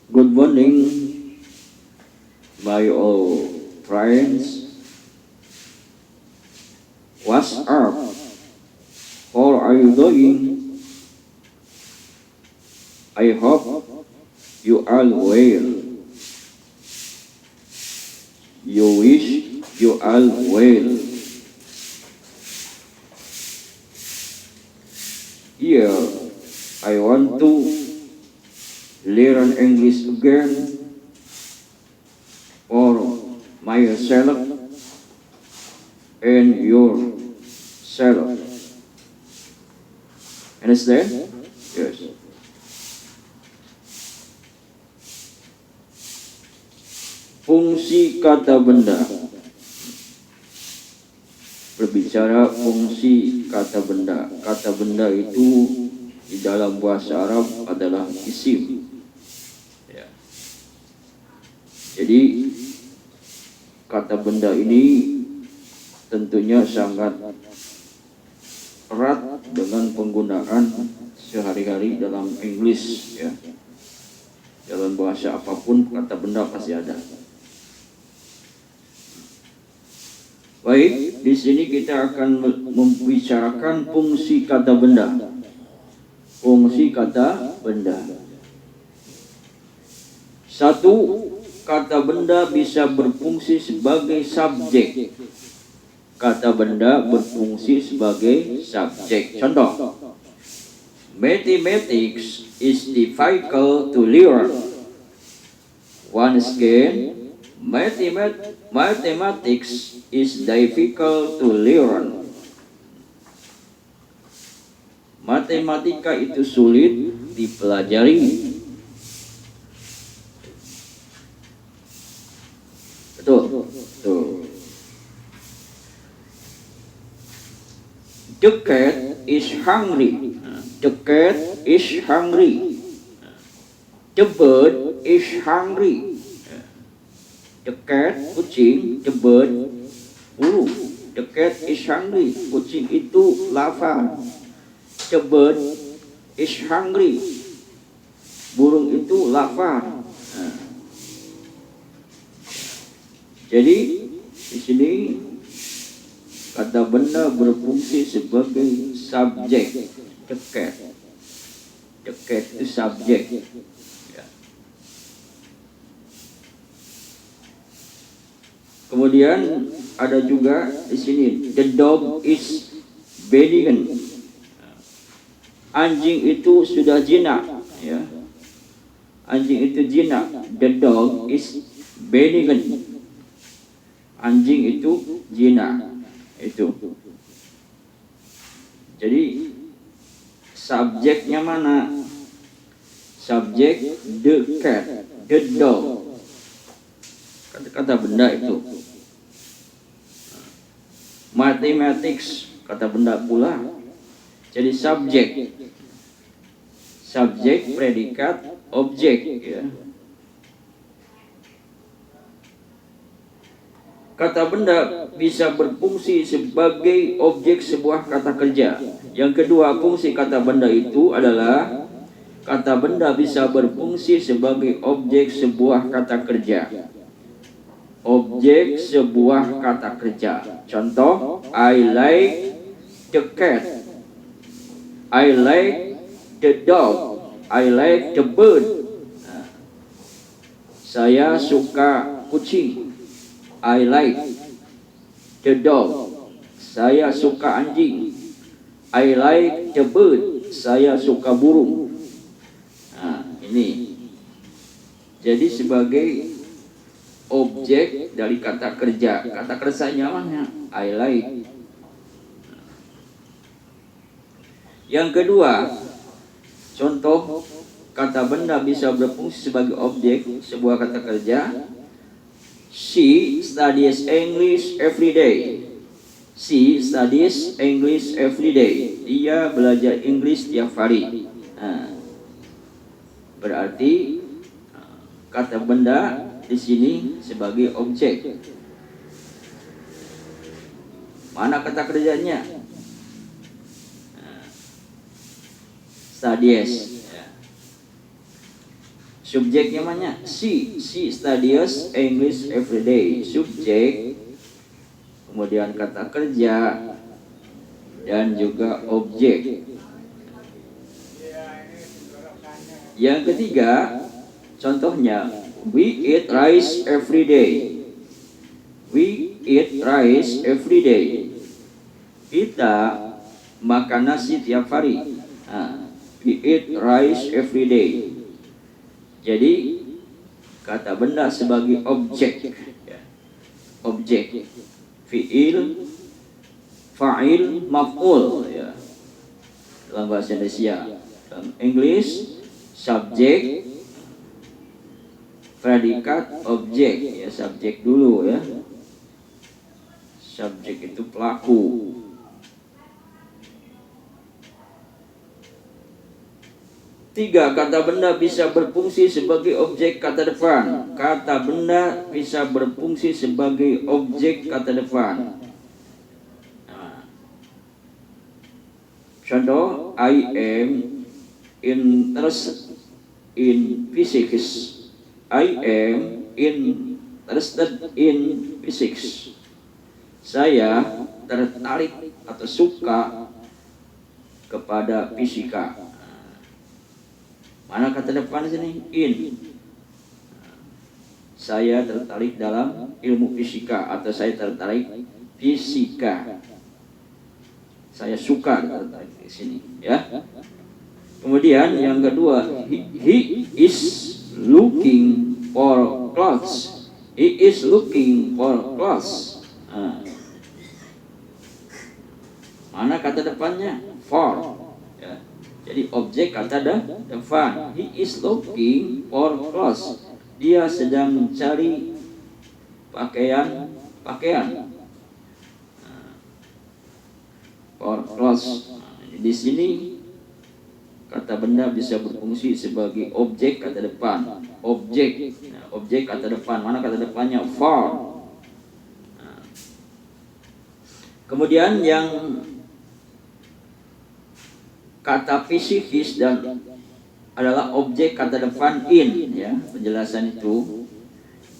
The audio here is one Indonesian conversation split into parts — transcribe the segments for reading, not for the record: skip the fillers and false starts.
Good morning, my old friends. What's up? How are you doing? I hope you are well. You wish you are well. Here, I want to learn English again for myself and yourself. Understand? Yes. Fungsi kata benda. Berbicara fungsi kata benda. Kata benda itu di dalam bahasa Arab adalah isim. Ya. Jadi kata benda ini tentunya sangat erat dengan penggunaan sehari-hari dalam English, ya. Dalam bahasa apapun kata benda pasti ada. Baik, di sini kita akan membicarakan fungsi kata benda. Fungsi kata benda. Satu, kata benda bisa berfungsi sebagai subjek. Kata benda berfungsi sebagai subjek. Contoh, mathematics is difficult to learn. Once again, mathematics is difficult to learn. Matematika itu sulit dipelajari. Betul. The cat is hungry. The cat is hungry. The bird is hungry. The cat, kucing. The bird, burung. The cat is hungry. Kucing itu lapar. The bird is hungry. Burung itu lapar. Jadi di sini kata benda berfungsi sebagai subjek. The cat. The cat itu subjek. Ya. Kemudian ada juga di sini the dog is begging. Anjing itu sudah jinak, ya. Anjing itu jinak. The dog is begging. Anjing itu jinak. Itu. Jadi subjeknya mana? Subjek the cat, the dog. Kata-kata benda itu. Mathematics, kata benda pula. Jadi subjek. Subjek, predikat, objek, ya. Kata benda bisa berfungsi sebagai objek sebuah kata kerja. Yang kedua, fungsi kata benda itu adalah kata benda bisa berfungsi sebagai objek sebuah kata kerja. Objek sebuah kata kerja. Contoh, I like the cat. I like the dog. I like the bird. Saya suka kucing. I like the dog. Saya suka anjing. I like the bird. Saya suka burung. Nah, ini. Jadi sebagai objek dari kata kerja. Kata kerjanya mana? I like. Yang kedua, contoh kata benda bisa berfungsi sebagai objek sebuah kata kerja. She studies English every day. She studies English every day. Dia belajar Inggris tiap hari. Nah, berarti kata benda di sini sebagai objek. Mana kata kerjanya? Studies. Subjeknya mana? She studies English every day. Subjek, kemudian kata kerja, dan juga objek. Yang ketiga, contohnya, we eat rice every day. We eat rice every day. Kita makan nasi tiap hari. We eat rice every day. Jadi kata benda sebagai objek, objek, fiil, fa'il, maf'ul, ya, dalam bahasa Indonesia. Dalam English, subjek, predikat, objek, ya, subjek dulu, ya. Subjek itu pelaku. Tiga, kata benda bisa berfungsi sebagai objek kata depan. Kata benda bisa berfungsi sebagai objek kata depan. Contoh, I am interested in physics. I am interested in physics. Saya tertarik atau suka kepada fisika. Mana kata depan sini? In. Saya tertarik dalam ilmu fisika, atau saya tertarik fisika. Saya suka tertarik di sini, ya. Kemudian yang kedua, he is looking for clothes. He is looking for clothes. Mana kata depannya? For. Ya. Jadi objek kata depan. He is looking for clothes. Dia sedang mencari pakaian. For clothes. Di sini kata benda bisa berfungsi sebagai objek kata depan. Objek kata depan. Mana kata depannya? For. Kemudian yang kata fisikis dan adalah objek kata depan in, ya, penjelasan itu.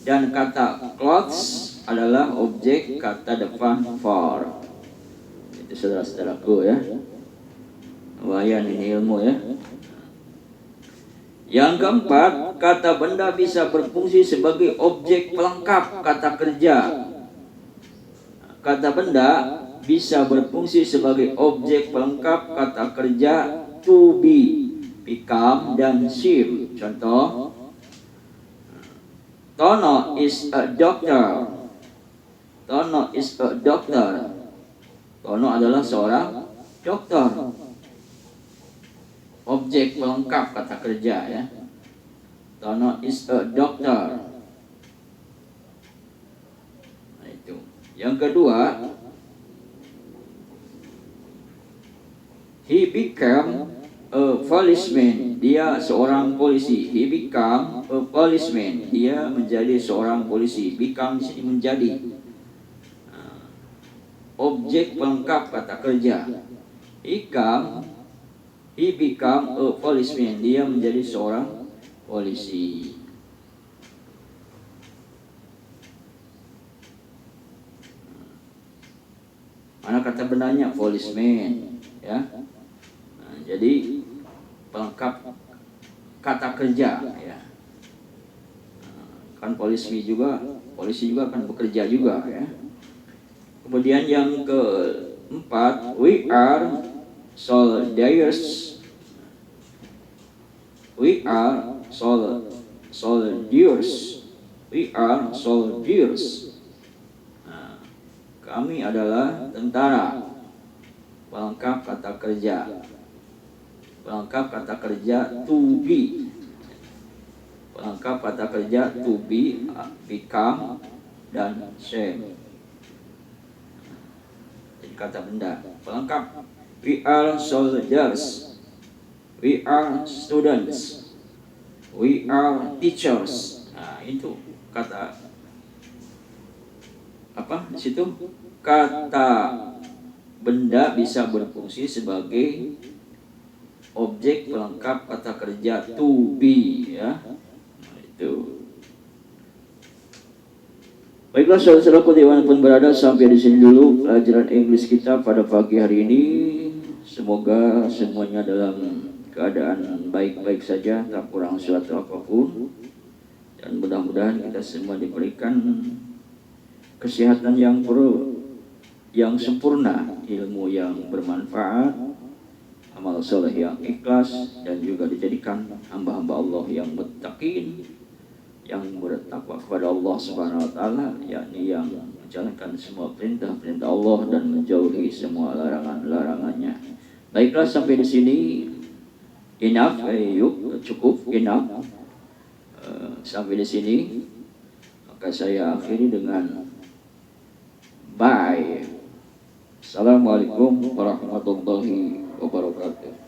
Dan kata clothes adalah objek kata depan for. Itu saudara-saudaraku, ya. Lumayan ini ilmu, ya. Yang keempat, kata benda bisa berfungsi sebagai objek pelengkap kata kerja. Kata benda bisa berfungsi sebagai objek pelengkap kata kerja to be, become, dan seem. Contoh, Tono is a doctor. Tono is a doctor. Tono adalah seorang dokter. Objek pelengkap kata kerja, ya. Tono is a doctor. Nah, itu. Yang kedua, he became a policeman. Dia seorang polisi. He become a policeman. Dia menjadi seorang polisi. Become sini menjadi. Objek pelengkap kata kerja. He become a policeman. Dia menjadi seorang polisi. Mana kata benarnya? Policeman, ya. Jadi pelengkap kata kerja, ya. Kan polisi juga kan bekerja juga, ya. Kemudian yang keempat, we are soldiers. We are soldiers. We are soldiers. Kami adalah tentara. Pelengkap kata kerja. Pelengkap kata kerja to be. Pelengkap kata kerja to be, become, dan seem. Jadi kata benda pelengkap. We are soldiers. We are students. We are teachers. Nah, itu kata apa di situ? Kata benda bisa berfungsi sebagai objek pelengkap kata kerja to be, ya. Tuh. Baiklah saudara-saudaraku dimanapun berada, sampai di sini dulu pelajaran Inggris kita pada pagi hari ini. Semoga semuanya dalam keadaan baik-baik saja, tak kurang suatu apapun, dan mudah-mudahan kita semua diberikan kesehatan yang sempurna, ilmu yang bermanfaat, amal soleh yang ikhlas, dan juga dijadikan hamba-hamba Allah yang muttaqin, yang bertakwa kepada Allah Subhanahu wa taala, yakni yang menjalankan semua perintah-perintah Allah dan menjauhi semua larangan-larangannya. Baiklah, sampai di sini enough, yuk cukup enough. Sampai di sini maka saya akhiri dengan bye. Assalamualaikum warahmatullahi wabarakatuh.